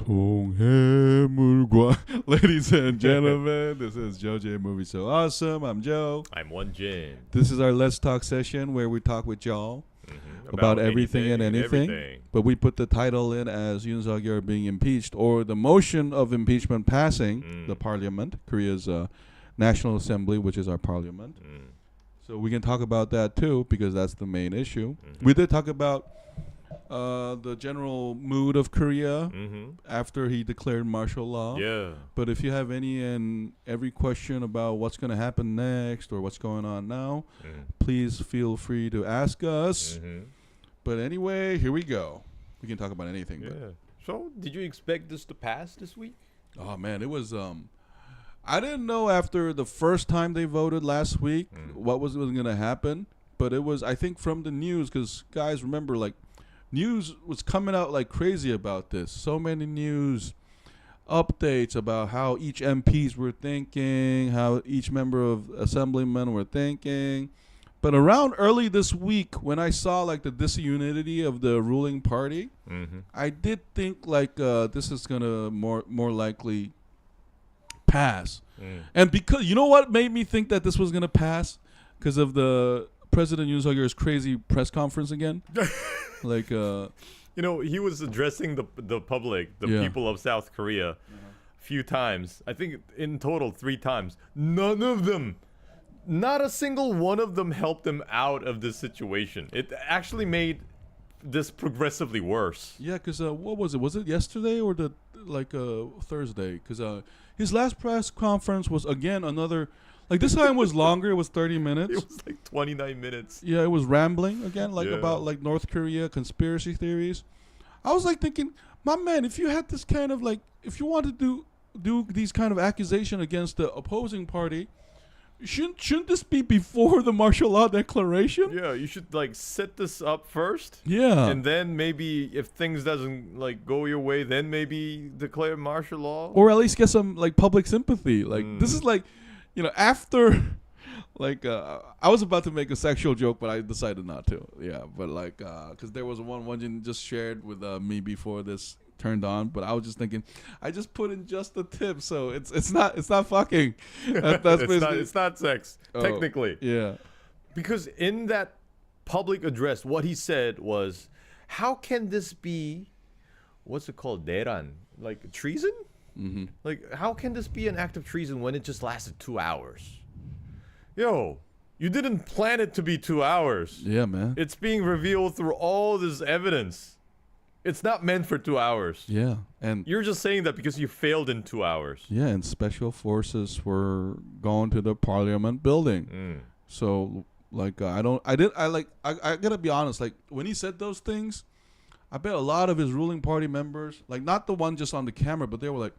Ladies and gentlemen, this is JoJ Movie So Awesome. I'm Joe. I'm One Jin. This is our Let's Talk session where we talk with y'all about everything and anything. But we put the title in as Yoon Suk-yeol being impeached, or the motion of impeachment passing the parliament, Korea's National Assembly, which is our parliament. So we can talk about that too, because that's the main issue. We did talk about the general mood of Korea after he declared martial law. Yeah. But if you have any and every question about what's going to happen next or what's going on now, please feel free to ask us. But anyway, here we go. We can talk about anything. Yeah. But So, did you expect this to pass this week? oh man, it was I didn't know after the first time they voted last week what was going to happen, but it was, I think, from the news, cuz guys remember, like, news was coming out like crazy about this. So many news updates about how each MPs were thinking, how each member of assemblymen were thinking. But around early this week, when I saw like the disunity of the ruling party, I did think like this is gonna more likely pass. And because you know what made me think that this was gonna pass, because of the President Yoon Suk-yeol's crazy press conference again. Like You know, he was addressing the public, the people of South Korea, a few times. I think in total 3 times. None of them, not a single one of them helped him out of this situation. It actually made this progressively worse. Yeah, because what was it? Was it yesterday or the Thursday? Because his last press conference was again another. Like, this time was longer. It was 30 minutes. It was like 29 minutes. Yeah, it was rambling again, like about like North Korea conspiracy theories. I was like thinking, my man, if you had this kind of like, if you wanted to do these kind of accusation against the opposing party, shouldn't this be before the martial law declaration? Yeah, you should like set this up first. Yeah. And then maybe if things doesn't like go your way, then maybe declare martial law. Or at least get some like public sympathy. Like this is like, you know, after, like, I was about to make a sexual joke, but I decided not to. Yeah, but like, because there was one you just shared with me before this turned on, but I was just thinking, I just put in just the tip, so it's not fucking. That's it's not sex, technically. Yeah. Because in that public address, what he said was, how can this be, what's it called, 내란, like treason? Like, how can this be an act of treason when it just lasted 2 hours? Yo, you didn't plan it to be 2 hours. Yeah, man. It's being revealed through all this evidence. It's not meant for 2 hours. Yeah, and You're just saying that because you failed in 2 hours. yeah, and special forces were going to the parliament building. So like, I gotta be honest. Like, when he said those things, I bet a lot of his ruling party members, like not the one just on the camera, but they were like,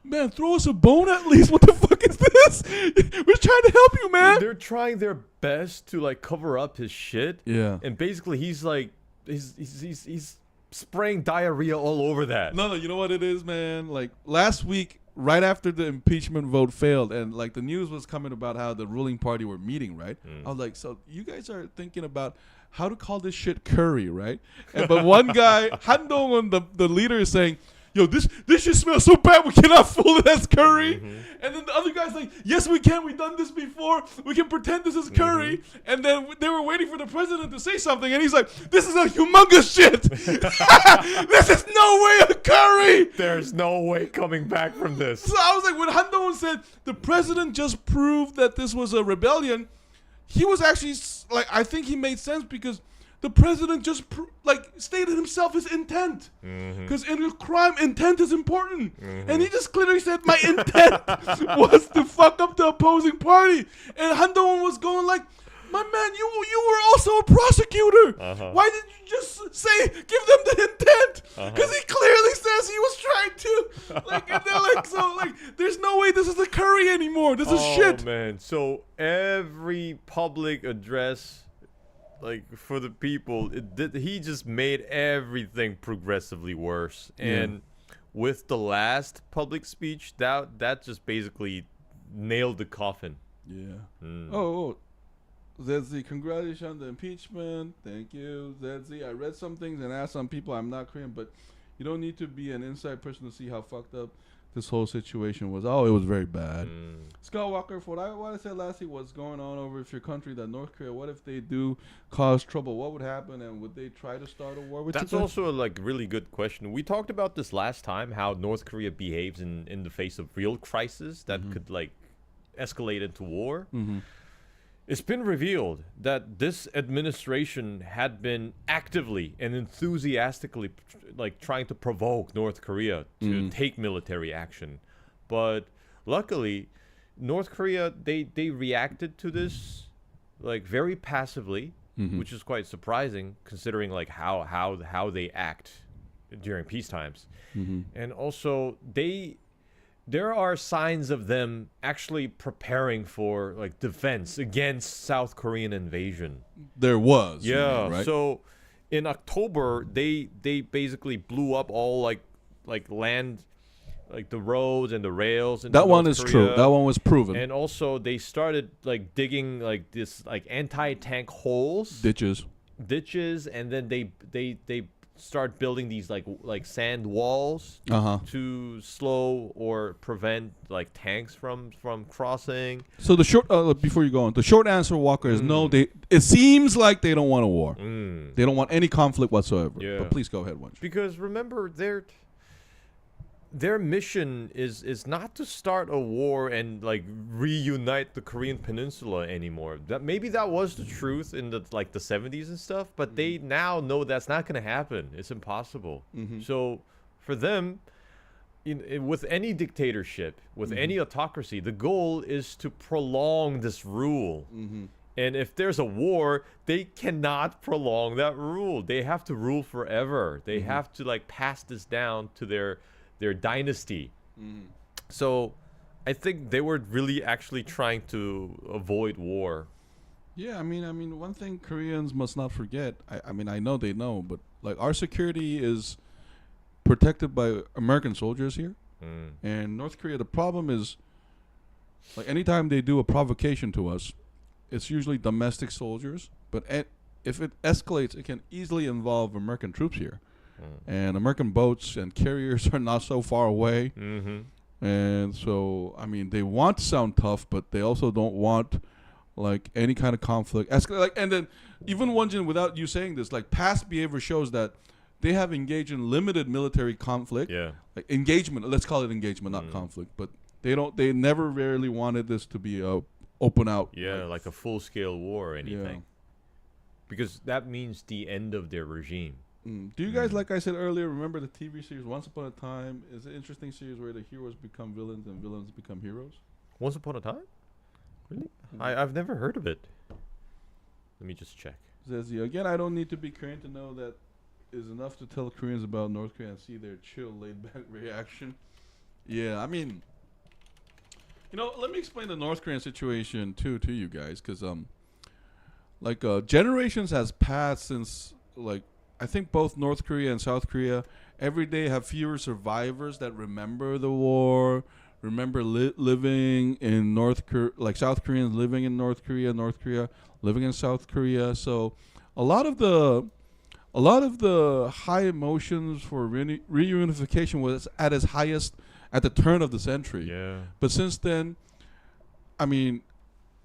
man, throw us a bone at least. What the fuck is this? We're trying to help you, man. They're trying their best to like cover up his shit. Yeah. And basically he's like he's spraying diarrhea all over that. No, you know what it is, man? Like, last week, right after the impeachment vote failed, and like the news was coming about how the ruling party were meeting, right? I was like, so you guys are thinking about how to call this shit curry, right? But one guy, Han Dong-un, the leader, is saying, yo, this shit smells so bad we cannot fool it as curry. And then the other guy's like, yes, we can. We've done this before. We can pretend this is curry. And then they were waiting for the president to say something, and he's like, this is a humongous shit. This is no way a curry. There's no way coming back from this. So I was like, when Han Dong-un said the president just proved that this was a rebellion, he was actually like, I think he made sense, because the president just stated himself his intent, because in a crime, intent is important, and he just clearly said, my intent was to fuck up the opposing party. And Han Dong-un was going like, my man, you were also a prosecutor. Why did you just say give them the intent? Because he clearly says he was trying to. Like, and they're like, so like, there's no way this is a curry anymore. This is shit. Oh man, so every public address, like for the people, he just made everything progressively worse. And with the last public speech, that just basically nailed the coffin. Yeah. Oh, Zedzi, congratulations on the impeachment. Thank you, Zedzi. I read some things and asked some people. I'm not Korean, but You don't need to be an inside person to see how fucked up this whole situation was. Oh, it was very bad. Scott Walker, for what I said last week, what's going on over with your country, that North Korea, what if they do cause trouble? What would happen, and would they try to start a war with That's also a really good question. We talked about this last time, how North Korea behaves in the face of real crisis that could escalate into war. It's been revealed that this administration had been actively and enthusiastically trying to provoke North Korea to take military action. But luckily, North Korea, they reacted to this very passively, which is quite surprising considering how they act during peace times. And also there are signs of them actually preparing for defense against South Korean invasion. There was. Yeah. Right? So in October, they basically blew up all land, the roads and the rails. That one is true. That one was proven. And also they started digging this anti-tank holes, ditches, and then they start building these sand walls to slow or prevent tanks from crossing. So the short before you go on, the short answer, Walker, is no. It seems like they don't want a war. They don't want any conflict whatsoever. Yeah. But please go ahead, Wench. Because remember, their mission is not to start a war and reunite the Korean Peninsula anymore. Maybe that was the truth in the 70s and stuff, but they now know that's not going to happen. It's impossible. So for them, with any dictatorship, with any autocracy, the goal is to prolong this rule. And if there's a war, they cannot prolong that rule. They have to rule forever. They have to pass this down to their dynasty. So I think they were really actually trying to avoid war. Yeah, I mean, one thing Koreans must not forget. I know they know, but our security is protected by American soldiers here, and North Korea. The problem is, anytime they do a provocation to us, it's usually domestic soldiers. But if it escalates, it can easily involve American troops here. And American boats and carriers are not so far away. And so, they want to sound tough, but they also don't want any kind of conflict. And then even Wonjin, without you saying this, past behavior shows that they have engaged in limited military conflict. Yeah. Engagement. Let's call it engagement, not conflict. But they never really wanted this to be open out. Yeah, like a full-scale war or anything. Yeah. Because that means the end of their regime. Do you guys, like I said earlier, remember the TV series Once Upon a Time? It's an interesting series where the heroes become villains and villains become heroes. Once Upon a Time? Really? I've never heard of it. Let me just check. Says again, I don't need to be Korean to know that is enough to tell Koreans about North Korea and see their chill, laid-back reaction. Yeah, let me explain the North Korean situation too to you guys, because generations has passed since I think both North Korea and South Korea every day have fewer survivors that remember the war, remember living in North Korea, South Koreans living in North Korea living in South Korea. So a lot of the high emotions for reunification was at its highest at the turn of the century. Yeah. But since then, I'm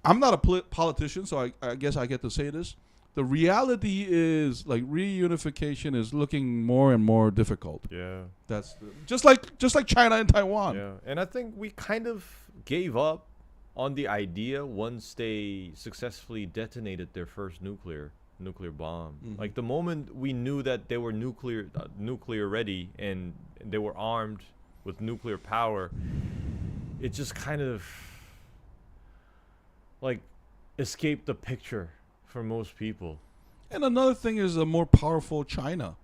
not a politician, so I guess I get to say this. The reality is reunification is looking more and more difficult. Yeah. That's just like China and Taiwan. Yeah. And I think we kind of gave up on the idea once they successfully detonated their first nuclear bomb. The moment we knew that they were nuclear ready and they were armed with nuclear power, it just kind of escaped the picture for most people. And another thing is a more powerful China.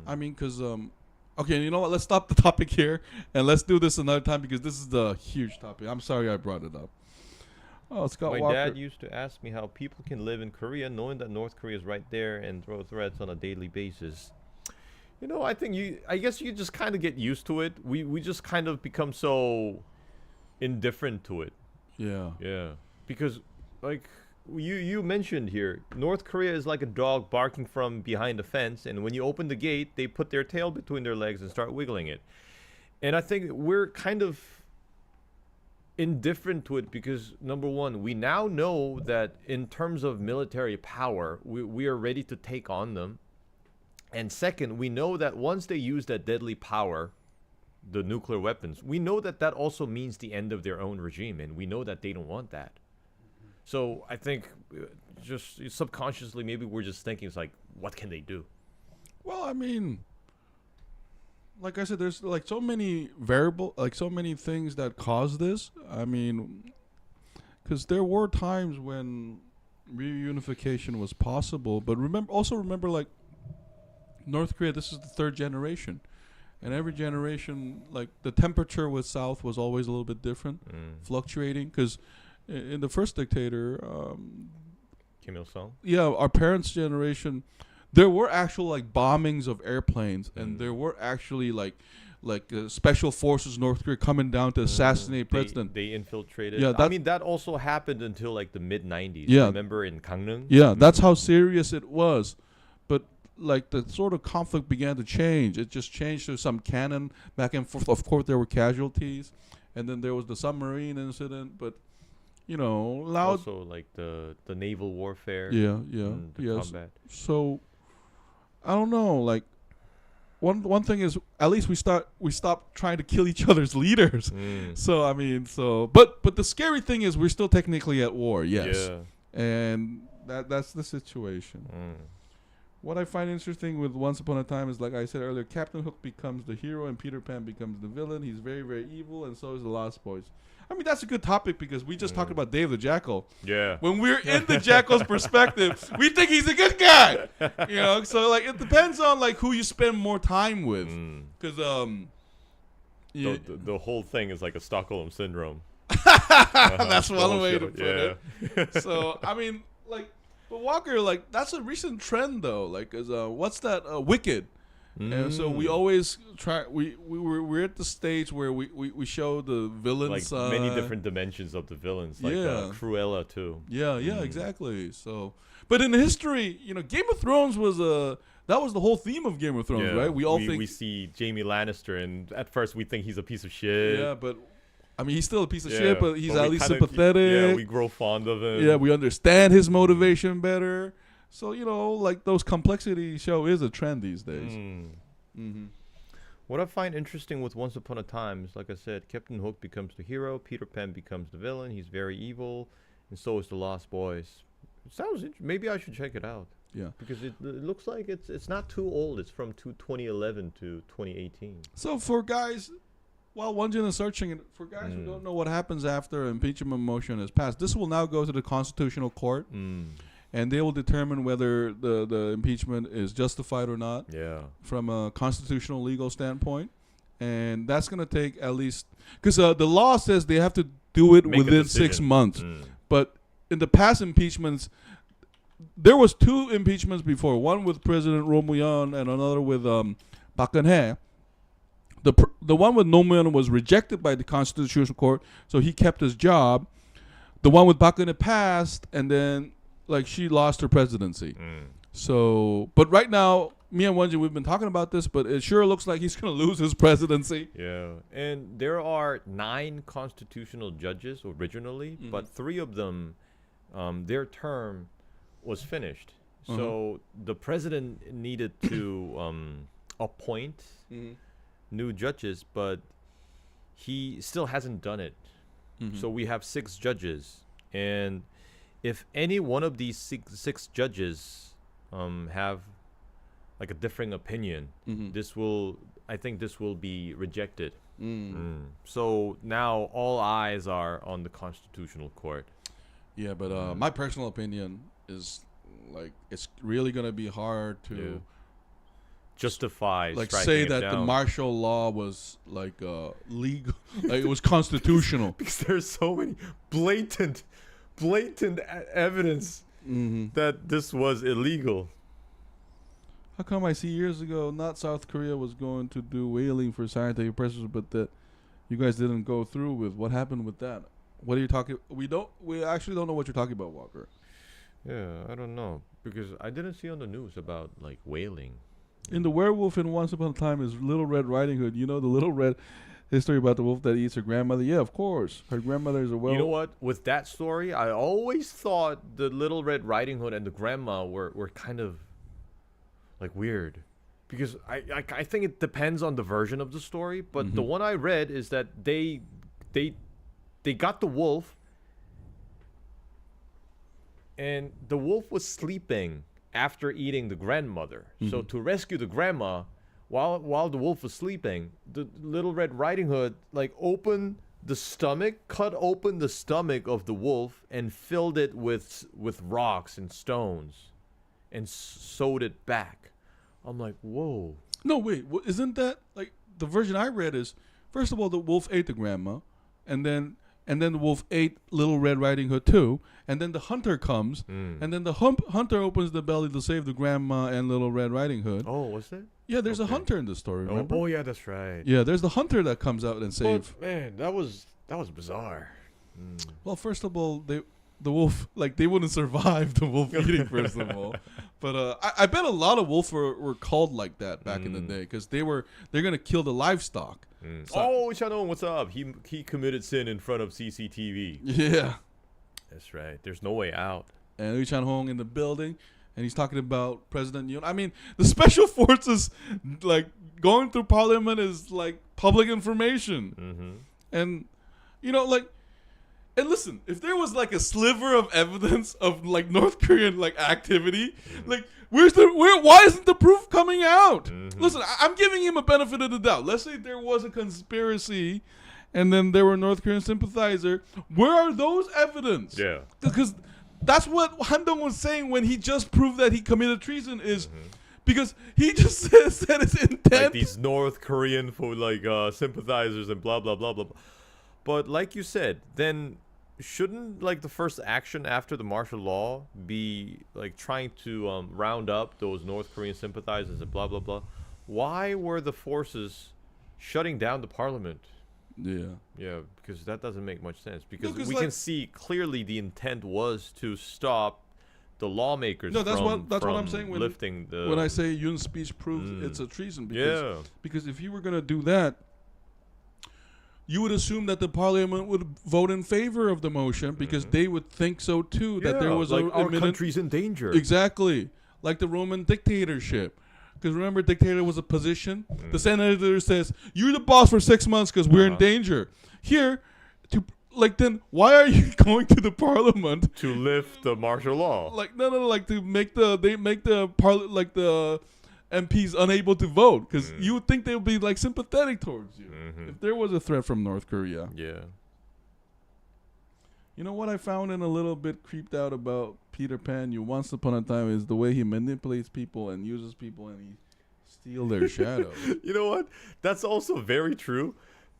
Because okay, you know what? Let's stop the topic here and let's do this another time, because this is the huge topic. I'm sorry I brought it up. Oh, Scott My Walker. dad used to ask me how people can live in Korea knowing that North Korea is right there and throw threats on a daily basis. I guess you just kind of get used to it. We just kind of become so indifferent to it. Yeah. Yeah. Because you mentioned here, North Korea is like a dog barking from behind a fence, and when you open the gate, they put their tail between their legs and start wiggling it. And I think we're kind of indifferent to it because, number one, we now know that in terms of military power, we are ready to take on them. And second, we know that once they use that deadly power, the nuclear weapons, we know that that also means the end of their own regime, and we know that they don't want that. So I think just subconsciously, maybe we're just thinking, it's like, what can they do? Well, I mean, like I said, there's like so many so many things that cause this. I mean, because there were times when reunification was possible, but remember, like North Korea, this is the third generation, and every generation, like the temperature with South was always a little bit different, fluctuating. Because in the first dictator, Kim Il-sung? Yeah, our parents' generation, there were actual like bombings of airplanes, and there were actually like special forces North Korea coming down to assassinate president. They infiltrated. Yeah, I mean that also happened until like the mid '90s. Yeah, remember in Gangneung? Yeah, that's how serious it was. But like the sort of conflict began to change. It just changed to some cannon back and forth. Of course, there were casualties, and then there was the submarine incident. But you know, also like the naval warfare. Yeah, and the combat. So I don't know. Like one thing is, at least we stopped trying to kill each other's leaders. So I mean, but the scary thing is we're still technically at war. Yes, and that's the situation. What I find interesting with Once Upon a Time is, like I said earlier, Captain Hook becomes the hero and Peter Pan becomes the villain. He's very, very evil, and so is the Lost Boys. I mean, that's a good topic because we just talked about Dave the Jackal. Yeah. When we're in the Jackal's perspective, we think he's a good guy. You know, so like it depends on like who you spend more time with. Because the whole thing is like a Stockholm syndrome. That's one way to put it. So I mean, like. But Walker, like that's a recent trend though. Like, what's that? Wicked. And so we always try. We're at the stage where we show the villains, like many different dimensions of the villains, like Cruella too. Yeah, exactly. So, but in history, you know, Game of Thrones was that was the whole theme of Game of Thrones, right? We see Jaime Lannister, and at first we think he's a piece of shit. Yeah, but. I mean, he's still a piece of shit, but he's at least sympathetic. Yeah, we grow fond of him. Yeah, we understand his motivation better. So, you know, like those complexity show is a trend these days. What I find interesting with Once Upon a Time is, like I said, Captain Hook becomes the hero, Peter Pan becomes the villain. He's very evil, and so is the Lost Boys. It sounds maybe I should check it out. Yeah, because it looks like it's not too old. It's from 2011 to 2018. So for guys. While Wonjin is searching it, for guys who don't know what happens after impeachment motion is passed, this will now go to the Constitutional Court, and they will determine whether the impeachment is justified or not from a constitutional legal standpoint. And that's going to take at least... Because the law says they have to do it within 6 months. But in the past impeachments, there was 2 impeachments before. One with President Roh Moo-hyun and another with Park Geun-hye. The one with Roh Moo-hyun was rejected by the Constitutional Court, so he kept his job. The one with Park Geun-hye passed, and then like she lost her presidency. So, but right now, me and Wonjin, we've been talking about this, but it sure looks like he's going to lose his presidency. Yeah, and there are 9 constitutional judges originally, but 3 of them, their term was finished. So the president needed to appoint new judges, but he still hasn't done it. So we have 6 judges, and if any one of these six judges have like a differing opinion, I think this will be rejected. So now all eyes are on the Constitutional Court. Yeah, but my personal opinion is like it's really gonna be hard to justify, like say that the martial law was like legal, like it was constitutional. Because there's so many blatant evidence that this was illegal. How come I see years ago not South Korea was going to do whaling for scientific purposes, but that you guys didn't go through with? What happened with that? What are you talking? We actually don't know what you're talking about, Walker. Yeah, I don't know because I didn't see on the news about like whaling. In the werewolf in Once Upon a Time is Little Red Riding Hood. You know the Little Red history about the wolf that eats her grandmother? Yeah, of course. Her grandmother is a You know what? With that story, I always thought the Little Red Riding Hood and the grandma were kind of like weird. Because I think it depends on the version of the story, but the one I read is that they got the wolf and the wolf was sleeping after eating the grandmother. So to rescue the grandma while the wolf was sleeping, the Little Red Riding Hood like cut open the stomach of the wolf and filled it with rocks and stones and sewed it back. I'm like, whoa. No, wait. Isn't that like the version I read is first of all the wolf ate the grandma, and then the wolf ate Little Red Riding Hood too, and then the hunter comes, and then the hunter opens the belly to save the grandma and Little Red Riding Hood. Oh, was it? Yeah, there's a hunter in the story. Remember? Oh, yeah, that's right. Yeah, there's the hunter that comes out and saves. But, man, that was bizarre. Well, first of all, the wolf they wouldn't survive the wolf eating. First of all, but I bet a lot of wolf were called like that back in the day because they're gonna kill the livestock. So, Shannon, what's up? He committed sin in front of CCTV. Yeah, that's right. There's no way out. And Lee Chan-hong in the building, and he's talking about President Yoon. I mean, the special forces going through Parliament is public information, and And listen, if there was a sliver of evidence of North Korean activity, why isn't the proof coming out? Listen, I'm giving him a benefit of the doubt. Let's say there was a conspiracy, and then there were North Korean sympathizers. Where are those evidence? Yeah, because that's what Han-dong was saying when he just proved that he committed treason is. Because he just said his intent. These North Korean sympathizers and blah blah blah blah. But like you said, then shouldn't the first action after the martial law be trying to round up those North Korean sympathizers and blah blah blah? Why were the forces shutting down the parliament? Yeah, because that doesn't make much sense. Because we can see clearly the intent was to stop the lawmakers. No, that's what I'm saying. When I say Yoon's speech proves it's a treason, because if you were gonna do that, you would assume that the parliament would vote in favor of the motion because they would think so too. That there was our country's in danger. Exactly, like the Roman dictatorship. Because remember, dictator was a position. The senator says, "You're the boss for 6 months because we're in danger." Here, then why are you going to the parliament to lift the martial law? To make the MPs unable to vote because you would think they would be sympathetic towards you if there was a threat from North Korea. Yeah. You know what I found in a little bit creeped out about Peter Pan? Once upon a time is the way he manipulates people and uses people and he steals their shadow. You know what? That's also very true.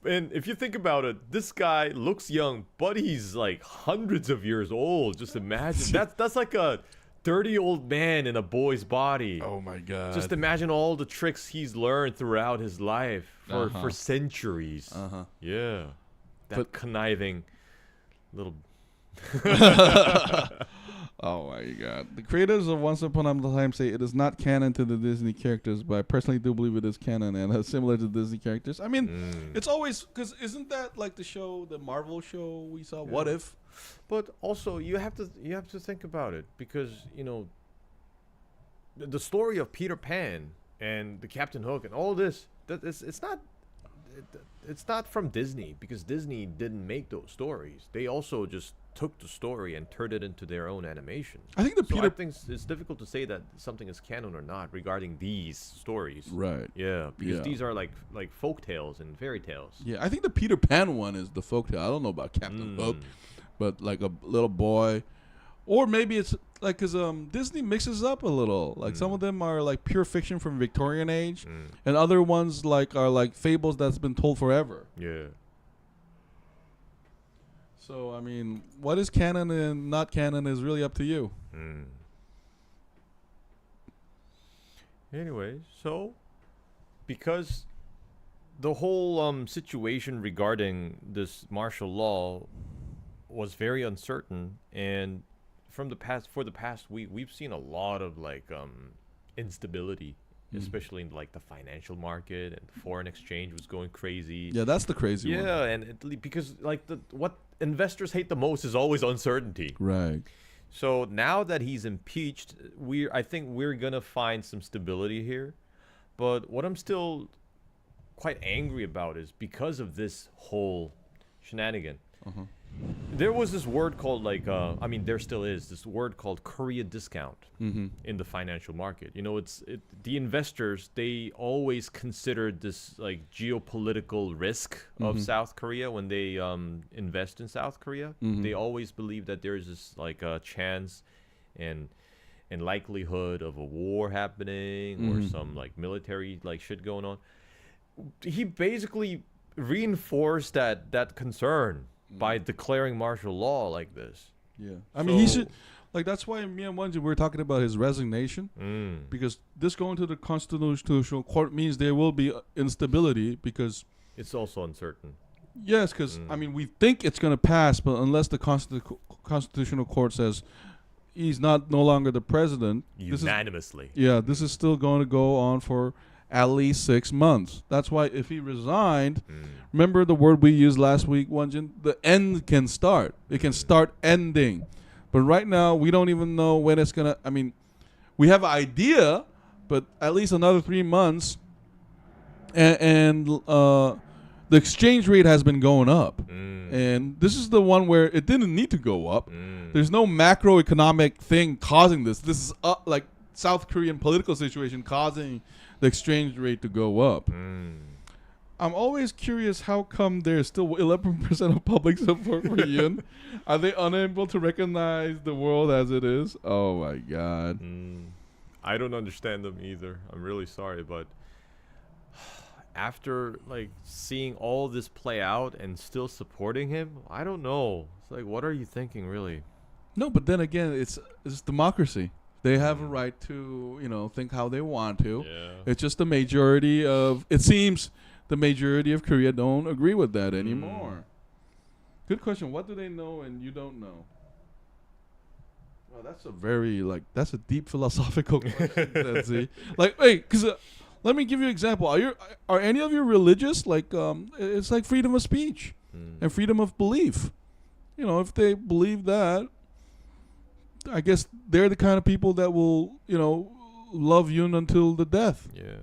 And if you think about it, this guy looks young, but he's hundreds of years old. Just imagine that's like a dirty old man in a boy's body. Oh my god. Just imagine all the tricks he's learned throughout his life for centuries. Yeah. That conniving little Oh my god. The creators of Once Upon a Time say it is not canon to the Disney characters, but I personally do believe it is canon and similar to Disney characters. I mean, it's always because isn't that the Marvel show we saw? Yeah. What If? But also you have to think about it because the story of Peter Pan and the Captain Hook and all this it's not from Disney because Disney didn't make those stories. They also just took the story and turned it into their own animation. I think I think it's difficult to say that something is canon or not regarding these stories. Right. Yeah, because these are like folk tales and fairy tales. Yeah, I think the Peter Pan one is the folk tale. I don't know about Captain Hook, but a little boy, or maybe it's because Disney mixes up a little. Some of them are pure fiction from Victorian age, and other ones are fables that's been told forever. Yeah. So I mean, what is canon and not canon is really up to you. Anyway, so because the whole situation regarding this martial law was very uncertain, and for the past week, we've seen a lot of like instability, especially in like the financial market, and foreign exchange was going crazy. Yeah, that's the crazy one. Yeah, and because like what investors hate the most is always uncertainty. Right. So now that he's impeached, I think we're gonna find some stability here. But what I'm still quite angry about is because of this whole shenanigan. There was this word called like there still is this word called Korea discount in the financial market. You know, the investors, they always considered this like geopolitical risk of South Korea when they invest in South Korea. They always believe that there's this like a chance and likelihood of a war happening or some like military like shit going on. He basically reinforced that concern by declaring martial law like this. Yeah. I mean, he should, like, that's why me and Wanji, we were talking about his resignation. Because this going to the Constitutional Court means there will be instability because... It's also uncertain. Yes, because, I mean, we think it's going to pass, but unless the Constitutional Court says he's no longer the president... Unanimously. This is still going to go on for at least 6 months. That's why if he resigned, remember the word we used last week, Wanjin? The end can start. It can start ending. But right now, we don't even know when it's going to... I mean, we have an idea, but at least another 3 months. And the exchange rate has been going up. And this is the one where it didn't need to go up. There's no macroeconomic thing causing this. This is like South Korean political situation causing the exchange rate to go up. I'm always curious how come there's still 11% of public support for Yoon. Are they unable to recognize the world as it is? Oh my God. I don't understand them either. I'm really sorry, but after like seeing all this play out and still supporting him, I don't know. It's like, what are you thinking, really? No, but then again, it's democracy. They have a right to, think how they want to. Yeah. It's just the majority of... It seems the majority of Korea don't agree with that anymore. Good question. What do they know and you don't know? Well, that's a very, that's a deep philosophical question, see. Like, wait, because let me give you an example. Are any of you religious? Like, it's like freedom of speech and freedom of belief. If they believe that, I guess they're the kind of people that will, love Yoon until the death. Yeah.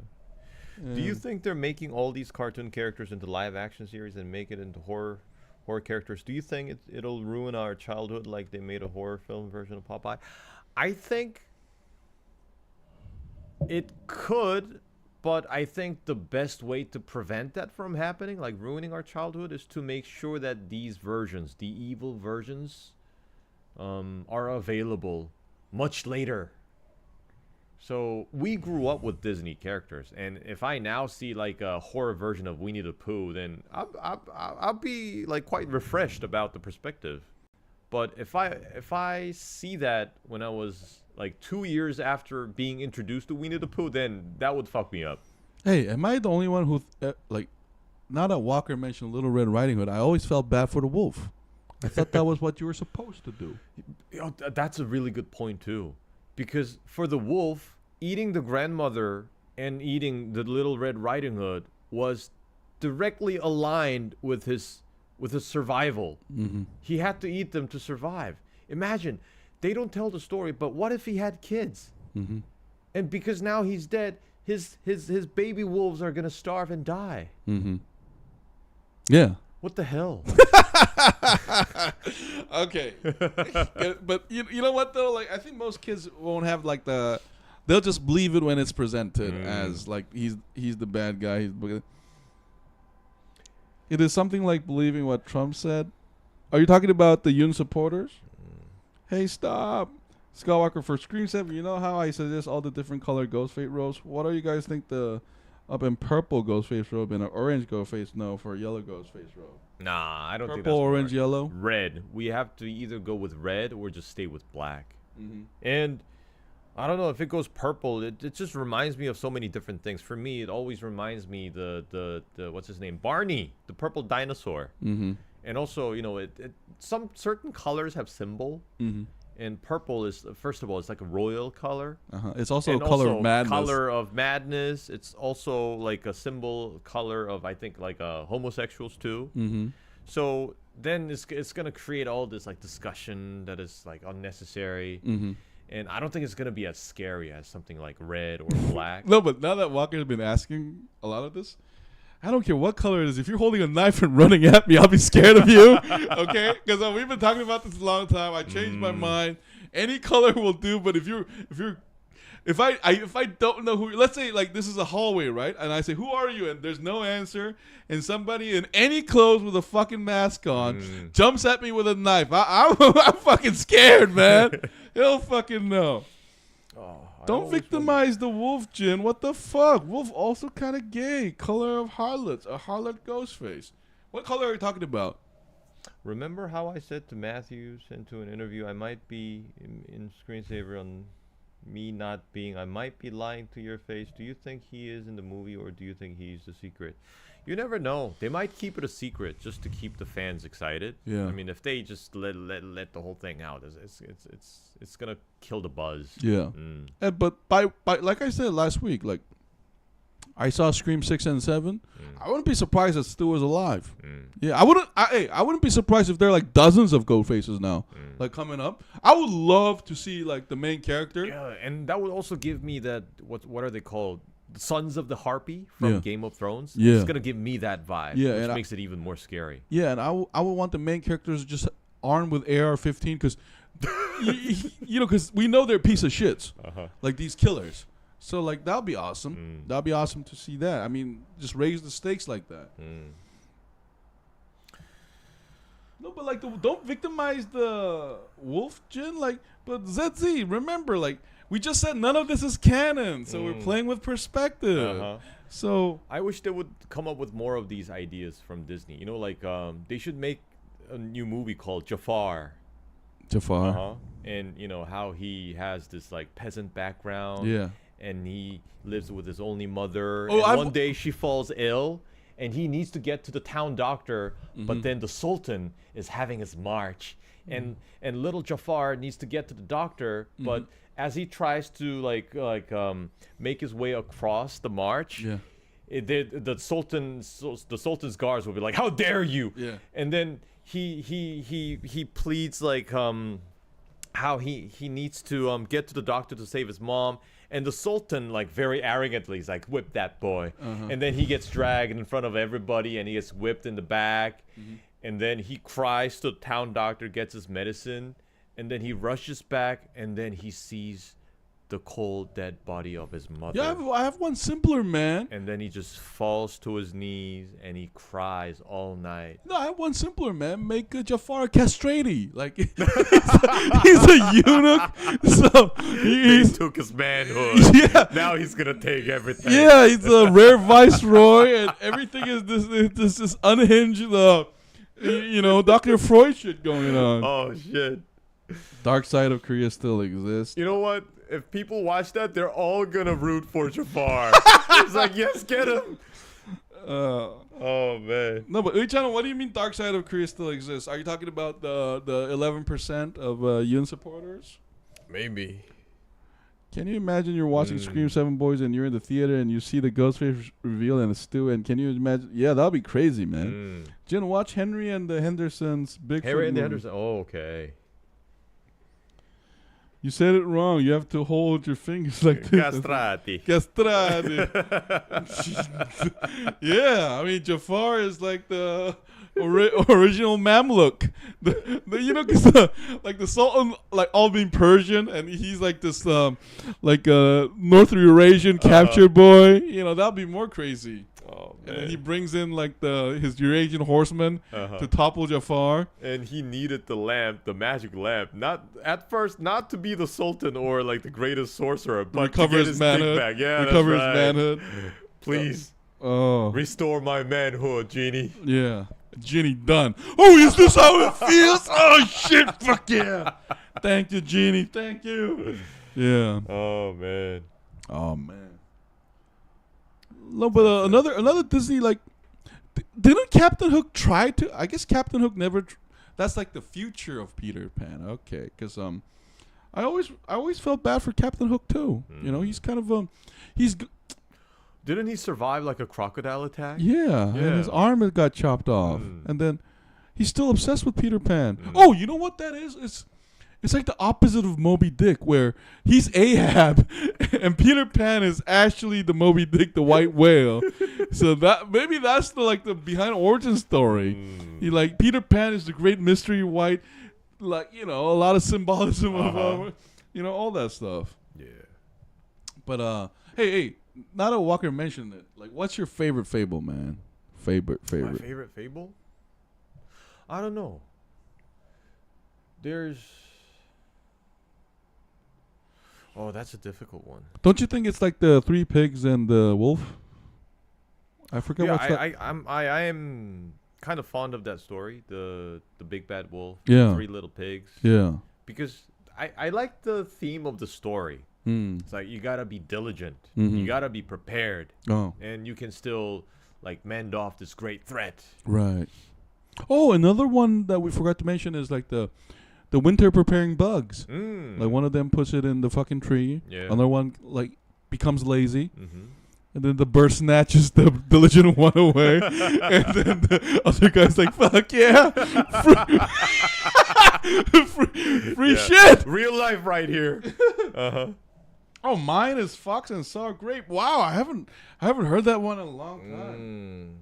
Do you think they're making all these cartoon characters into live action series and make it into horror characters? Do you think it'll ruin our childhood like they made a horror film version of Popeye? I think it could, but I think the best way to prevent that from happening, like ruining our childhood, is to make sure that these versions, the evil versions, are available much later. So we grew up with Disney characters, and if I now see like a horror version of Winnie the Pooh, then I'll be like quite refreshed about the perspective. But if I see that when I was like 2 years after being introduced to Winnie the Pooh, then that would fuck me up. Hey, am I the only one who now that Walker mentioned Little Red Riding Hood, I always felt bad for the wolf. I thought that was what you were supposed to do. That's a really good point too, because for the wolf, eating the grandmother and eating the Little Red Riding Hood was directly aligned with his survival. He had to eat them to survive. Imagine, they don't tell the story, but what if he had kids? And because now he's dead, his baby wolves are gonna starve and die. Yeah. What the hell? Okay. But you know what though? Like, I think most kids won't have like they'll just believe it when it's presented as like he's the bad guy. It is something like believing what Trump said. Are you talking about the Yoon supporters? Hey, stop. Skywalker for Screensaver. You know how I suggest all the different color Ghostface robes? What do you guys think the up in purple Ghostface robe and an orange Ghostface for a yellow Ghostface robe? Nah, I don't think that's purple, orange, right. yellow. Red. We have to either go with red or just stay with black. And I don't know if it goes purple. It just reminds me of so many different things. For me, it always reminds me the what's his name, Barney, the purple dinosaur. And also, some certain colors have symbol. And purple is, first of all, it's like a royal color. It's also And a color also of madness. color of madness. It's also like a symbol color of, I think, like homosexuals too. Mm-hmm. So then it's gonna create all this like discussion that is like unnecessary. Mm-hmm. And I don't think it's gonna be as scary as something like red or black. No, but now that Walker's been asking a lot of this, I don't care what color it is. If you're holding a knife and running at me, I'll be scared of you. Okay? Because we've been talking about this a long time. I changed my mind. Any color will do. But if I don't know who, let's say like this is a hallway, right? And I say, who are you? And there's no answer. And somebody in any clothes with a fucking mask on jumps at me with a knife. I'm fucking scared, man. He'll fucking know. Don't victimize the wolf, Jin. What the fuck? Wolf also kind of gay. Color of harlots. A harlot ghost face. What color are you talking about? Remember how I said to Matthews into an interview, I might be in screensaver on me not being, I might be lying to your face. Do you think he is in the movie, or do you think he's the secret? You never know. They might keep it a secret just to keep the fans excited. Yeah. I mean, if they just let the whole thing out, it's gonna kill the buzz. Yeah. But by like I said last week, like I saw Scream 6 and 7. I wouldn't be surprised if Stu was alive. Yeah, I wouldn't be surprised if there are like dozens of ghost faces now, like coming up. I would love to see like the main character. Yeah, and that would also give me that what are they called? The Sons of the Harpy from Game of Thrones. Yeah. It's gonna give me that vibe. Yeah, which makes it even more scary. Yeah, and I would want the main characters just armed with AR-15 because, because we know they're a piece of shits, like these killers. So like that'd be awesome. That'd be awesome to see that. I mean, just raise the stakes like that. No, but like don't victimize the wolf, Jin. Like, but ZZ, remember, like we just said none of this is canon, so we're playing with perspective. So I wish they would come up with more of these ideas from Disney. You know, like they should make a new movie called Jafar. And you know how he has this like peasant background. Yeah. And he lives with his only mother. And one day she falls ill, and he needs to get to the town doctor. But then the Sultan is having his march, and little Jafar needs to get to the doctor. But as he tries to make his way across the march, the Sultan's guards will be like, "How dare you!" Yeah. And then he pleads like how he needs to get to the doctor to save his mom. And the Sultan, like, very arrogantly is like, whip that boy. And then he gets dragged in front of everybody, and he gets whipped in the back. And then he cries to the town doctor, gets his medicine. And then he rushes back, and then he sees the cold, dead body of his mother. Yeah, I have one simpler, man. And then he just falls to his knees, and he cries all night. No, I have one simpler, man. Make Jafar castrated. Like, he's a eunuch. So he took his manhood. Yeah. Now he's going to take everything. Yeah, he's a rare viceroy, and everything is this unhinged, Dr. Freud shit going on. Oh, shit. Dark side of Korea still exists. You know what? If people watch that, they're all gonna root for Jafar. It's like, yes, get him. Oh man. No, but Uy-chan, what do you mean Dark Side of Korea still exists? Are you talking about the 11% of Yoon supporters? Maybe. Can you imagine you're watching Scream 7 Boys and you're in the theater and you see the Ghostface reveal and it's Stu, and can you imagine? Yeah, that'll be crazy, man. Jin, watch Henry and the Hendersons. Henry and the Hendersons. Oh, okay. You said it wrong. You have to hold your fingers like this. Castrati. Yeah, I mean, Jafar is like the original Mamluk. Because like the Sultan, like all being Persian, and he's like this, North Eurasian captured boy. That'd be more crazy. Oh, man. And then he brings in like his Eurasian horsemen to topple Jafar. And he needed the lamp, the magic lamp, not to be the Sultan or like the greatest sorcerer, but recover his manhood. Back. Yeah, recover his manhood. Please, restore my manhood, Genie. Yeah, Genie done. Oh, is this how it feels? Oh shit! Fuck yeah! Thank you, Genie. Thank you. Yeah. Oh man. No, but another Disney, like, didn't Captain Hook try to? I guess Captain Hook never. That's like the future of Peter Pan. Okay, because I always felt bad for Captain Hook too. You know, he's kind of Didn't he survive like a crocodile attack? yeah, and his arm got chopped off, and then he's still obsessed with Peter Pan. Oh, you know what that is? It's like the opposite of Moby Dick, where he's Ahab, and Peter Pan is actually the Moby Dick, the white whale. So that maybe that's the behind origin story. He like Peter Pan is the great mystery white, like a lot of symbolism of all that stuff. Yeah. But hey, now that Walker mentioned it, like, what's your favorite fable, man? Favorite. My favorite fable? I don't know. Oh, that's a difficult one. Don't you think it's like the Three Pigs and the Wolf? I forget what's that. I am kind of fond of that story, the big bad wolf, Yeah. 3 little pigs. Yeah. Because I like the theme of the story. It's like you gotta be diligent, Mhm. you gotta be prepared, Oh, and you can still like mend off this great threat. right. Oh, another one that we forgot to mention is like the winter preparing bugs. Like one of them puts it in the fucking tree. Yeah. Another one like becomes lazy. Mm-hmm. And then the bird snatches the diligent one away. And then the other guy's like, fuck yeah. Free shit. Real life right here. Uh-huh. Oh, mine is Fox and Sour Grape. Wow, I haven't heard that one in a long time.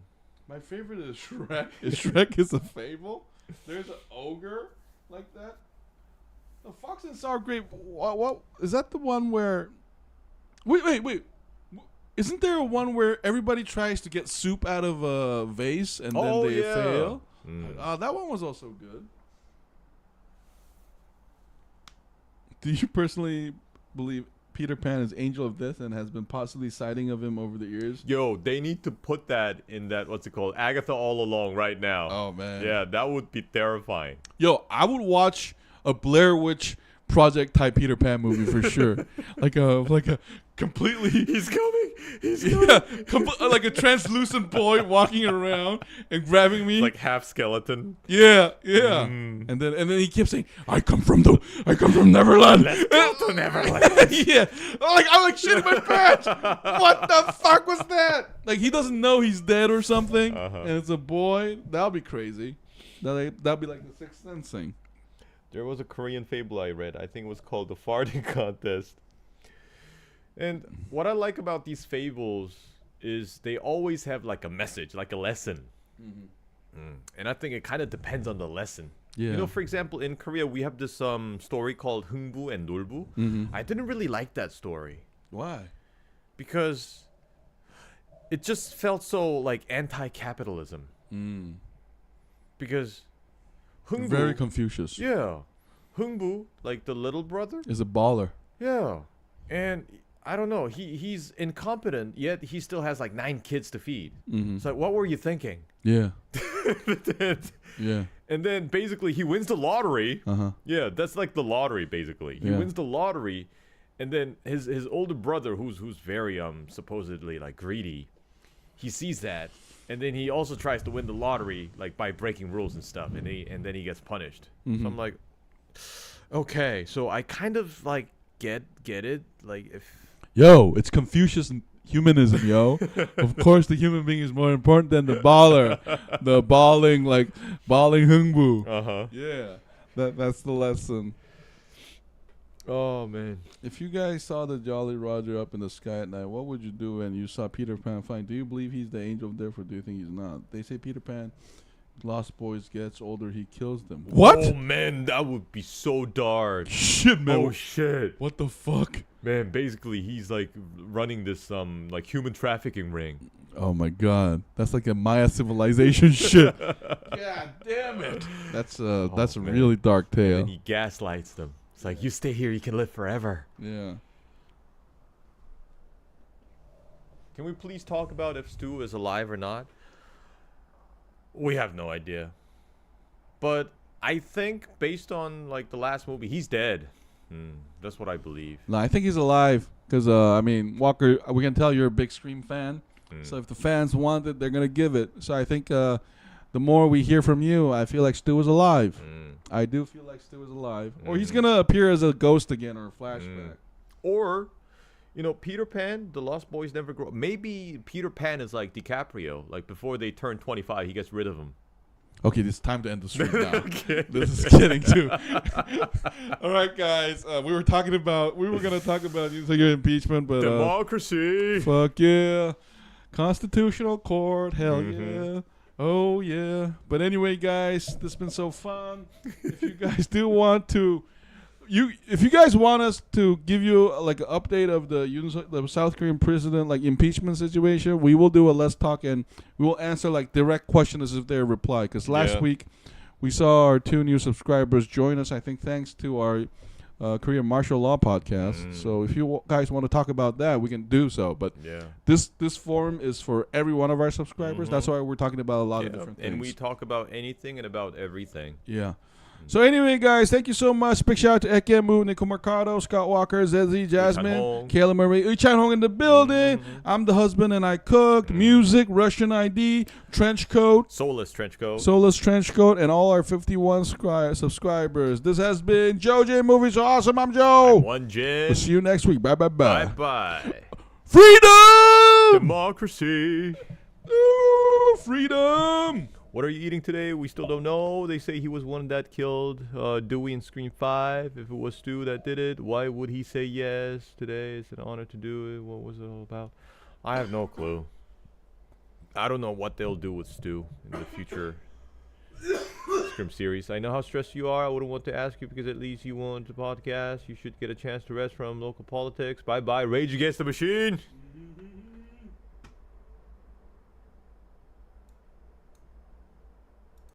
My favorite is Shrek. Shrek is a fable. There's an ogre like that. The Fox and Sour Grape. What is that? The one where? Wait. Isn't there a one where everybody tries to get soup out of a vase and then they fail? That one was also good. Do you personally believe Peter Pan is Angel of Death and has been possibly sighting of him over the years? Yo, they need to put that in that, what's it called? Agatha All Along right now. Oh, man. Yeah, that would be terrifying. Yo, I would watch a Blair Witch Project type Peter Pan movie for sure. like a completely He's coming. yeah, like a translucent boy walking around and grabbing me. Like half skeleton. Yeah. And then he kept saying, I come from Neverland. Let's go to Neverland. Yeah. I'm like shit in my pants. What the fuck was that? Like he doesn't know he's dead or something. And it's a boy. That'll be crazy. That'll be like the Sixth Sense thing. There was a Korean fable I read. I think it was called The Farting Contest. And what I like about these fables is they always have like a message, like a lesson. And I think it kind of depends on the lesson. Yeah. You know, for example, in Korea, we have this story called Hungbu and Nolbu. I didn't really like that story. Why? Because it just felt so like anti-capitalism. Because Hungbu, Very Confucius. yeah, Hungbu, like the little brother, Is a baller. yeah, and I don't know, he's incompetent yet he still has like 9 kids to feed. It's like, what were you thinking? Yeah. Yeah. And then basically he wins the lottery. Uh-huh. Yeah, that's like the lottery basically. He Yeah. wins the lottery, and then his older brother, who's very supposedly like greedy, he sees that, and then he also tries to win the lottery like by breaking rules and stuff, and then he gets punished. So I'm like, okay, so I kind of like get it, like if Yo, it's Confucius and humanism, yo. Of course, the human being is more important than the baller, the balling hungbu. Yeah, that's the lesson. Oh man, If you guys saw the Jolly Roger up in the sky at night, what would you do? And you saw Peter Pan flying, do you believe he's the angel of death, or do you think he's not? They say Peter Pan, lost boys, gets older, he kills them. What? Oh man, that would be so dark. Shit, man. Oh shit, What the fuck? man. Basically, he's like running this like human trafficking ring. Oh my god, that's like a Maya civilization shit. God damn it. That's a man. really dark tale. And he gaslights them. It's like, you stay here, you can live forever. Yeah. Can we please talk about if Stu is alive or not? We have no idea. But I think based on like the last movie, he's dead. That's what I believe. No, I think he's alive because I mean, Walker, we can tell you're a big Scream fan. So if the fans want it, they're gonna give it. So I think the more we hear from you, I feel like Stu is alive. I do feel like Stu is alive. Or he's going to appear as a ghost again or a flashback. Or, Peter Pan, the Lost Boys never grow up. Maybe Peter Pan is like DiCaprio. Like, before they turn 25, he gets rid of them. Okay, it's time to end the stream now. Okay. This is getting too. All right, guys. We were going to talk about your impeachment, but. Democracy. Fuck yeah. Constitutional Court. Hell yeah. Oh yeah. But anyway, guys, this has been so fun. If you guys do want to. If you guys want us to give you like an update of the South Korean president like impeachment situation, we will do a Let's Talk and we will answer like direct questions as if they're reply. Because last week we saw our 2 new subscribers join us. I think thanks to our Korean martial law podcast. So if you guys want to talk about that, we can do so. But this forum is for every one of our subscribers. That's why we're talking about a lot of different things. And we talk about anything and about everything. Yeah. So anyway, guys, thank you so much. Big shout out to Ekemu, Nico Mercado, Scott Walker, Zezzy, Jasmine, Kayla Marie, Uchan Hong in the building. I'm the husband and I cooked. Music, Russian ID, Trench Coat. Soulless Trench Coat, and all our 51 subscribers. This has been Joe J Movies Awesome. I'm Joe. I'm One Jin. We'll see you next week. Bye. Bye. Freedom! Democracy. Ooh, freedom! What are you eating today? We still don't know. They say he was one that killed Dewey in Scream 5. If it was Stu that did it, why would he say yes today? It's an honor to do it. What was it all about? I have no clue. I don't know what they'll do with Stu in the future Scream series. I know how stressed you are. I wouldn't want to ask you because at least you want to podcast. You should get a chance to rest from local politics. Bye-bye. Rage Against the Machine.